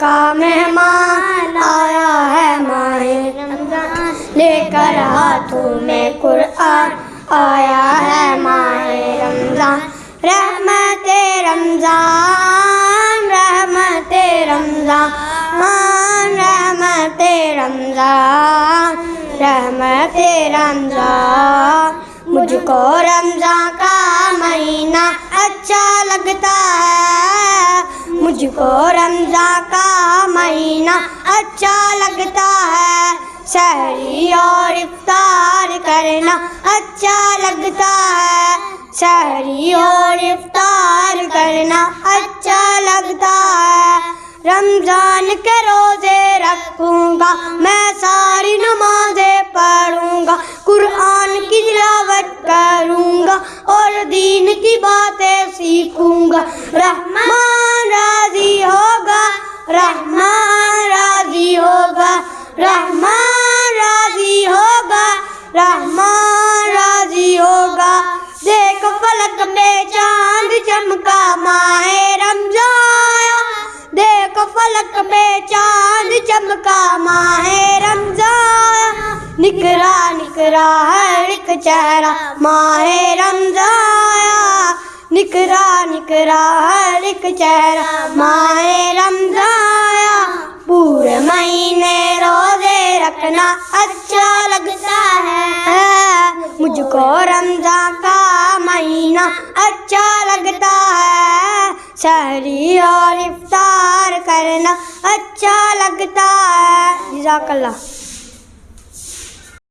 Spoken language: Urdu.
کا مہمان آیا ہے ماہ رمضان، لے کر ہاتھوں میں قرآن آیا ہے ماہ رمضان۔ رحمت رمضان، رحمت رمضان، رحمت رمضان، رحمت رمضان۔ مجھ کو رمضان کا مہینہ اچھا لگتا ہے، مجھ کو رمضان کا مہینہ اچھا لگتا ہے، سحری اور افطار کرنا اچھا لگتا ہے، سحری اور افطار کرنا اچھا لگتا ہے۔ رمضان کے روزے رکھوں گا میں، ساری نمازیں پڑھوں گا، قرآن کی تلاوت کروں گا اور دین کی باتیں سیکھوں گا۔ رحمان راضی ہوگا، رحمان راضی ہوگا، رحمان راضی ہوگا، رحمان راضی ہوگا۔ دیکھ فلک پہ چاند چمکا ماہ رمضان، دیکھ فلک پہ چاند چمکا ماہ رمضان، نکھرا نکھرا ہر ایک چہرہ ماہ رمضان، نکھرا نکھرا ہر ایک چہرہ ماہ رمضان۔ پورے مہینے روزے رکھنا اچھا لگتا ہے، مجھ کو رمضان کا مہینہ اچھا لگتا ہے، سحری اور افطار کرنا اچھا لگتا ہے۔ جزاک اللہ۔